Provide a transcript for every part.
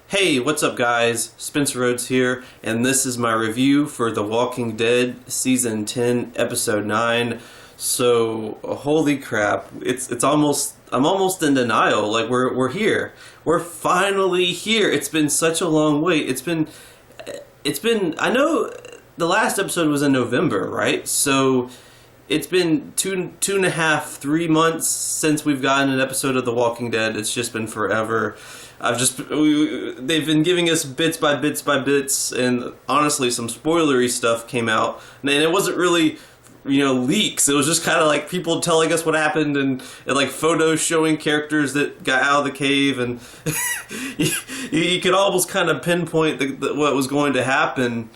Hey, what's up guys? Spencer Rhodes here, and this is my review for The Walking Dead Season 10, Episode 9. So, holy crap, I'm almost in denial. Like, we're here. We're finally here. It's been such a long wait. It's been, I know the last episode was in November, right? So, it's been two and a half, 3 months since we've gotten an episode of The Walking Dead. It's just been forever. They've been giving us bits by bits, and honestly, some spoilery stuff came out, and it wasn't really, leaks. It was just kind of like people telling us what happened, and like photos showing characters that got out of the cave, and you could almost kind of pinpoint what was going to happen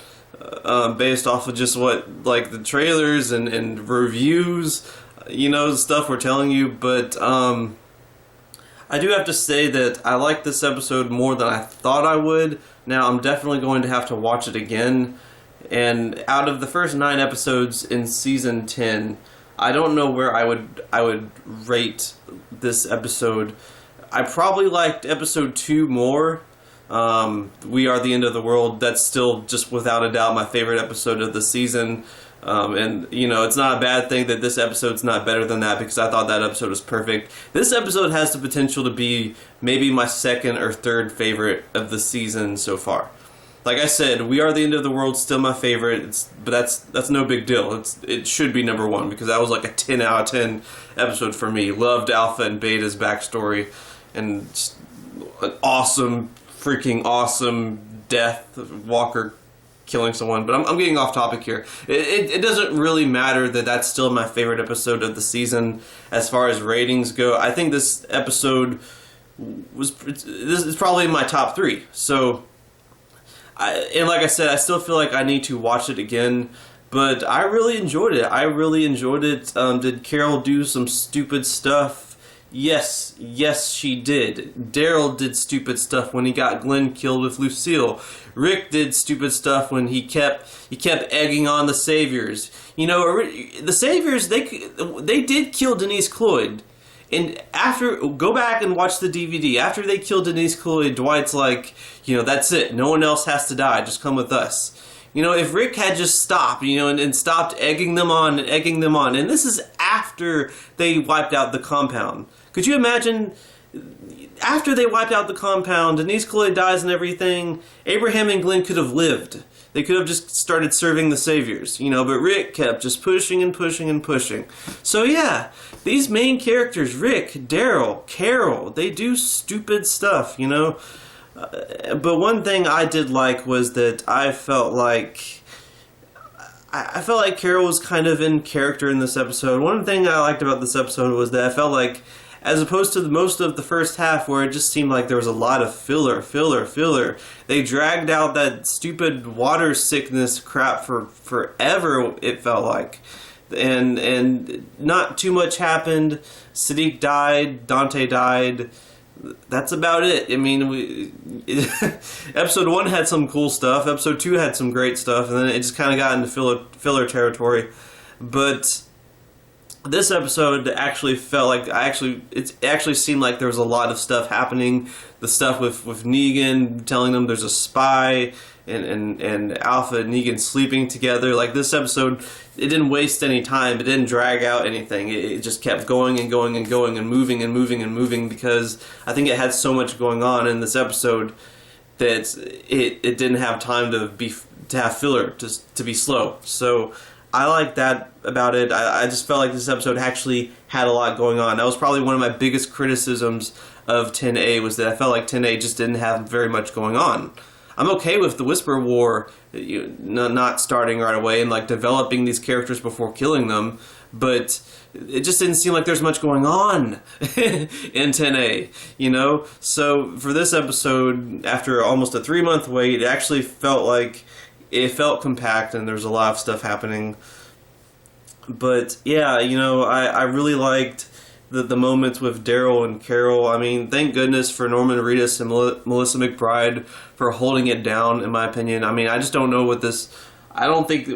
based off of just what, like, the trailers and reviews, stuff we're telling you, but I do have to say that I like this episode more than I thought I would. Now, I'm definitely going to have to watch it again. And out of the first 9 episodes in Season 10, I don't know where I would rate this episode. I probably liked Episode 2 more. We Are the End of the World. That's still, just without a doubt, my favorite episode of the season. And, it's not a bad thing that this episode's not better than that, because I thought that episode was perfect. This episode has the potential to be maybe my second or third favorite of the season so far. Like I said, We Are the End of the World, still my favorite, but that's no big deal. It should be number 1, because that was like a 10 out of 10 episode for me. Loved Alpha and Beta's backstory, and just an awesome, freaking awesome death, Walker killing someone, but I'm getting off topic here. It doesn't really matter that that's still my favorite episode of the season as far as ratings go. I think this episode this is probably in my top 3. So, and like I said, I still feel like I need to watch it again, but I really enjoyed it. Did Carol do some stupid stuff? Yes, she did. Daryl did stupid stuff when he got Glenn killed with Lucille. Rick did stupid stuff when he kept egging on the Saviors. The Saviors, they did kill Denise Cloyd. And go back and watch the DVD. After they killed Denise Cloyd, Dwight's like, that's it. No one else has to die. Just come with us. If Rick had just stopped, and stopped egging them on, and this is after they wiped out the compound. Could you imagine, after they wiped out the compound, Denise Cloyd dies and everything, Abraham and Glenn could have lived. They could have just started serving the Saviors, but Rick kept just pushing and pushing and pushing. So yeah, these main characters, Rick, Daryl, Carol, they do stupid stuff, But one thing I did like was that I felt like Carol was kind of in character in this episode. One thing I liked about this episode was that I felt like, as opposed to most of the first half where it just seemed like there was a lot of filler, they dragged out that stupid water sickness crap for forever, it felt like. And not too much happened. Sadiq died, Dante died. That's about it. I mean, Episode 1 had some cool stuff, Episode 2 had some great stuff, and then it just kind of got into filler territory. But this episode actually felt like it actually seemed like there was a lot of stuff happening. The stuff with Negan telling them there's a spy, and Alpha and Negan sleeping together. Like, this episode, it didn't waste any time. It didn't drag out anything. It just kept going and going and going and moving and moving and moving, because I think it had so much going on in this episode that it didn't have time to have filler, to be slow. So I like that about it. I just felt like this episode actually had a lot going on. That was probably one of my biggest criticisms of 10A, was that I felt like 10A just didn't have very much going on. I'm okay with the Whisper War not starting right away and like developing these characters before killing them, but it just didn't seem like there's much going on in 10A, So for this episode, after almost a 3-month wait, it actually felt like it felt compact and there's a lot of stuff happening. But yeah, I really liked the moments with Daryl and Carol. I mean, thank goodness for Norman Reedus and Melissa McBride for holding it down, in my opinion. I mean, I just don't know what this. I don't think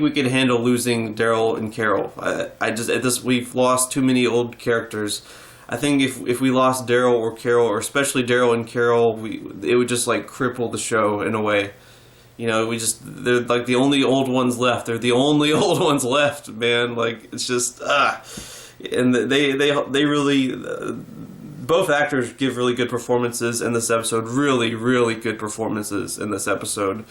we could handle losing Daryl and Carol. We've lost too many old characters. I think if we lost Daryl or Carol, or especially Daryl and Carol, it would just like cripple the show in a way. They're like the only old ones left. They're the only old ones left, man. Like, it's just, and they really, both actors give really good performances in this episode. Really, really good performances in this episode.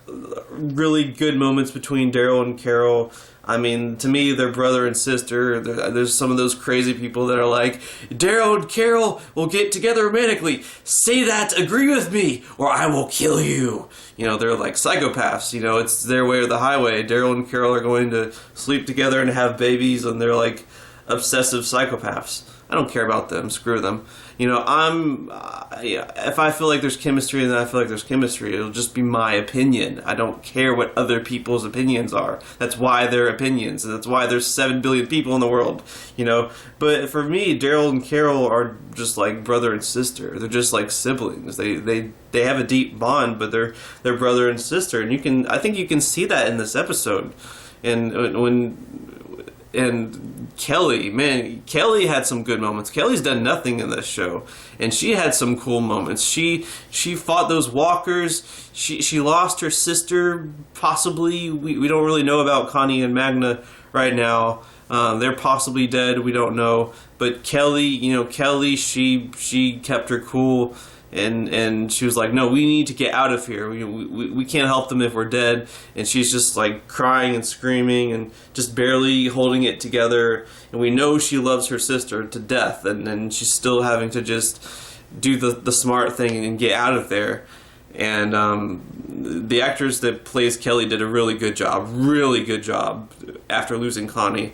Really good moments between Daryl and Carol. I mean, to me, they're brother and sister. There's some of those crazy people that are like, Daryl and Carol will get together romantically. Say that, agree with me, or I will kill you. They're like psychopaths. It's their way or the highway. Daryl and Carol are going to sleep together and have babies, and they're like obsessive psychopaths. I don't care about them. Screw them. If I feel like there's chemistry, then I feel like there's chemistry. It'll just be my opinion. I don't care what other people's opinions are. That's why they're opinions, and that's why there's 7 billion people in the world. But for me, Daryl and Carol are just like brother and sister. They're just like siblings. They have a deep bond, but they're brother and sister, and I think you can see that in this episode. And Kelly, man, Kelly had some good moments. Kelly's done nothing in this show, and she had some cool moments. She fought those walkers. She lost her sister, possibly. We don't really know about Connie and Magna right now. They're possibly dead. We don't know. But Kelly, she kept her cool. And she was like, no, we need to get out of here. We can't help them if we're dead. And she's just like crying and screaming and just barely holding it together. And we know she loves her sister to death. And she's still having to just do the smart thing and get out of there. And the actress that plays Kelly did a really good job after losing Connie.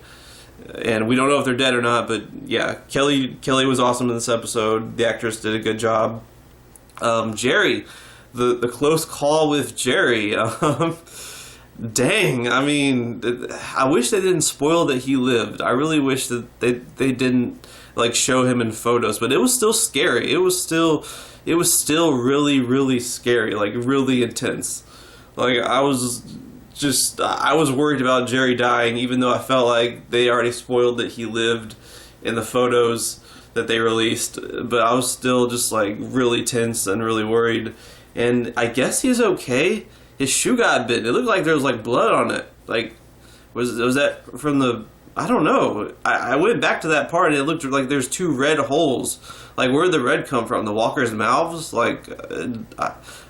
And we don't know if they're dead or not, but yeah, Kelly was awesome in this episode. The actress did a good job. Jerry, the close call with Jerry. Dang, I mean, I wish they didn't spoil that he lived. I really wish that they didn't like show him in photos, but it was still scary. It was still really, really scary, like really intense. Like I was worried about Jerry dying, even though I felt like they already spoiled that he lived in the photos that they released, but I was still just like really tense and really worried. And I guess he's okay. His shoe got bitten. It looked like there was like blood on it. Like, was that from the? I don't know. I went back to that part and it looked like there's 2 red holes. Like, where'd the red come from? The walkers' mouths? Like,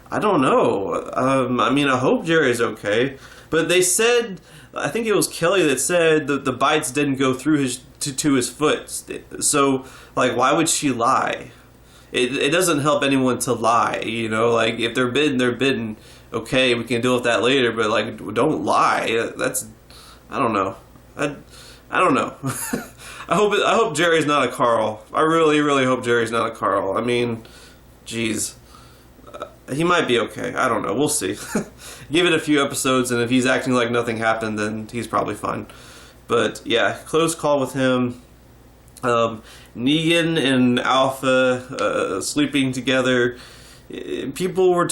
I don't know. I mean, I hope Jerry's okay. But they said, I think it was Kelly that said that the bites didn't go through to his foot. So, like, why would she lie? It doesn't help anyone to lie, Like, if they're bitten, they're bitten. Okay, we can deal with that later, but, like, don't lie. That's, I don't know. I don't know. I hope Jerry's not a Carl. I really, really hope Jerry's not a Carl. I mean, geez. He might be okay. I don't know. We'll see. Give it a few episodes, and if he's acting like nothing happened, then he's probably fine. But yeah, close call with him. Negan and Alpha sleeping together. People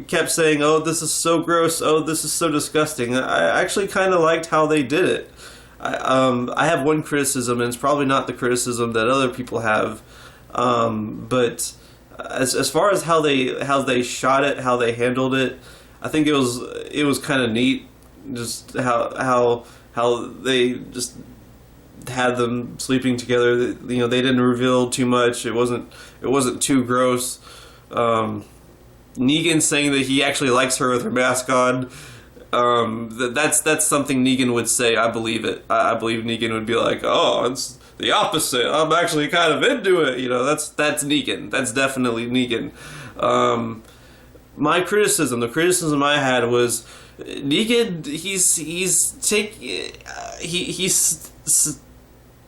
kept saying, "Oh, this is so gross. Oh, this is so disgusting." I actually kind of liked how they did it. I have one criticism, and it's probably not the criticism that other people have, but as far as how they shot it, how they handled it, I think it was kind of neat, just how they just had them sleeping together. They didn't reveal too much. It wasn't too gross. Negan saying that he actually likes her with her mask on. That's something Negan would say. I believe it. I believe Negan would be like, "Oh, it's the opposite. I'm actually kind of into it." That's Negan. That's definitely Negan. The criticism I had was Negan.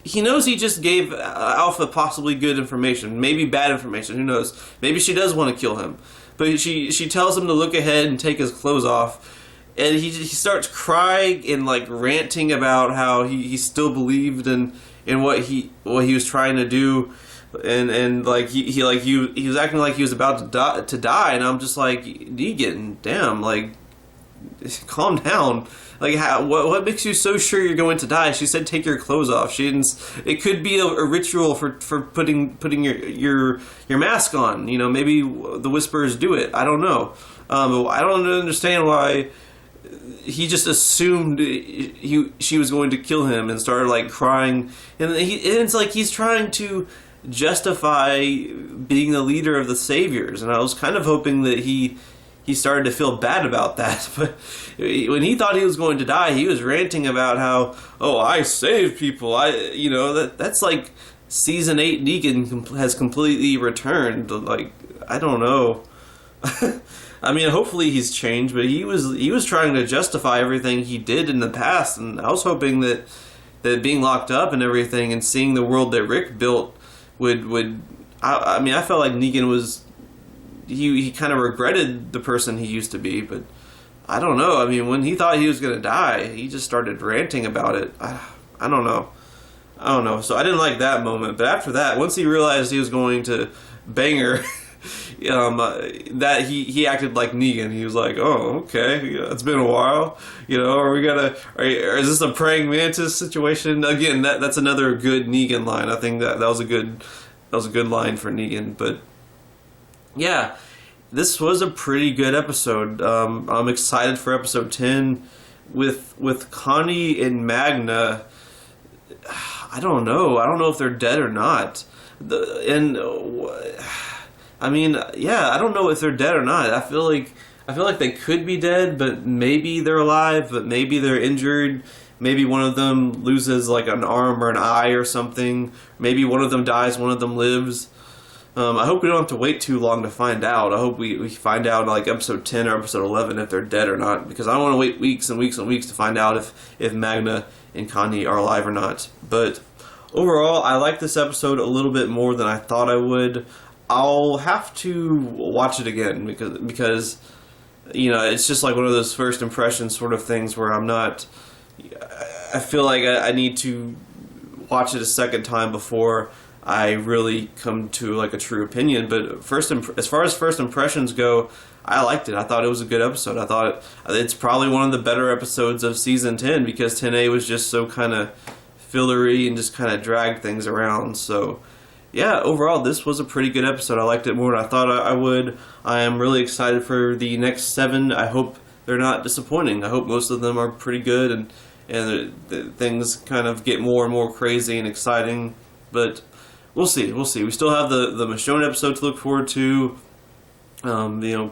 He knows he just gave Alpha possibly good information, maybe bad information. Who knows? Maybe she does want to kill him, but she tells him to look ahead and take his clothes off. And he starts crying and like ranting about how he still believed in what he was trying to do, and like he was acting like he was about to die, and I'm just like, Negan, damn, like calm down. Like, what makes you so sure you're going to die? She said, take your clothes off. She didn't. It could be a ritual for putting your mask on. You know, maybe the Whisperers do it. I don't know. I don't understand why he just assumed she was going to kill him and started like crying. And it's like he's trying to justify being the leader of the Saviors. And I was kind of hoping that he started to feel bad about that. But when he thought he was going to die, he was ranting about how, oh, I saved people. That's like season 8 Negan has completely returned. Like, I don't know. I mean, hopefully he's changed, but he was trying to justify everything he did in the past, and I was hoping that being locked up and everything and seeing the world that Rick built would I mean, I felt like Negan was he kind of regretted the person he used to be, but I don't know. I mean, when he thought he was going to die, he just started ranting about it. I don't know. So I didn't like that moment, but after that, once he realized he was going to bang her, that he acted like Negan. He was like, "Oh, okay, it's been a while, is this a praying mantis situation?" Again, that's another good Negan line. I think that was a good line for Negan. But yeah, this was a pretty good episode. I'm excited for episode 10 with Connie and Magna. I don't know if they're dead or not. I mean, yeah, I don't know if they're dead or not. I feel like they could be dead, but maybe they're alive, but maybe they're injured. Maybe one of them loses like an arm or an eye or something. Maybe one of them dies, one of them lives. I hope we don't have to wait too long to find out. I hope we find out like episode 10 or episode 11 if they're dead or not, because I don't want to wait weeks and weeks and weeks to find out if Magna and Connie are alive or not. But overall, I like this episode a little bit more than I thought I would. I'll have to watch it again because it's just like one of those first impression sort of things where I feel like I need to watch it a second time before I really come to like a true opinion. But as far as first impressions go, I liked it. I thought it was a good episode. I thought it's probably one of the better episodes of season 10 because 10A was just so kind of fillery and just kind of dragged things around. So yeah, overall, this was a pretty good episode. I liked it more than I thought I would. I am really excited for the next 7. I hope they're not disappointing. I hope most of them are pretty good and the things kind of get more and more crazy and exciting. But we'll see. We still have the Michonne episode to look forward to.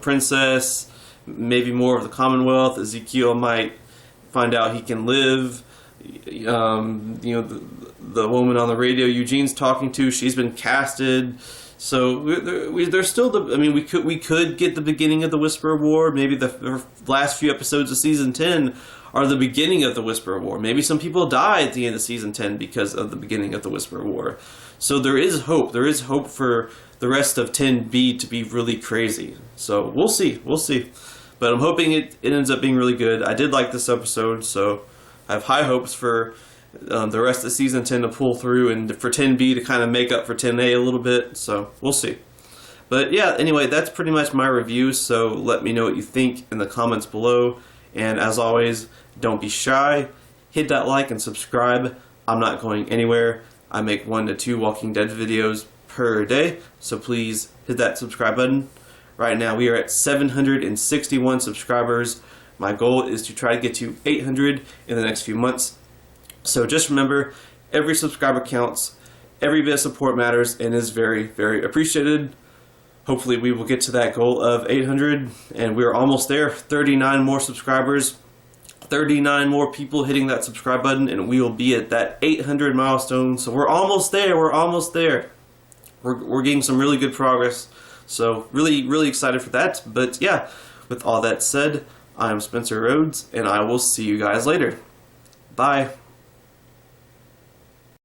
Princess, maybe more of the Commonwealth. Ezekiel might find out he can live. The woman on the radio Eugene's talking to, she's been casted. So there's still we could get the beginning of the Whisperer War. Maybe the last few episodes of season 10 are the beginning of the Whisperer War. Maybe some people die at the end of season 10 because of the beginning of the Whisperer War. So there is hope. There is hope for the rest of 10B to be really crazy. So we'll see. But I'm hoping it ends up being really good. I did like this episode, so I have high hopes for the rest of season 10 to pull through and for 10B to kind of make up for 10A a little bit. So we'll see. But yeah, anyway, that's pretty much my review. So let me know what you think in the comments below. And as always, don't be shy. Hit that like and subscribe. I'm not going anywhere. I make 1 to 2 Walking Dead videos per day. So please hit that subscribe button. Right now we are at 761 subscribers. My goal is to try to get to 800 in the next few months. So just remember, every subscriber counts, every bit of support matters, and is very, very appreciated. Hopefully we will get to that goal of 800, and we're almost there. 39 more subscribers, 39 more people hitting that subscribe button, and we will be at that 800 milestone. So we're almost there. We're getting some really good progress. So really, really excited for that. But yeah, with all that said, I'm Spencer Rhodes, and I will see you guys later. Bye.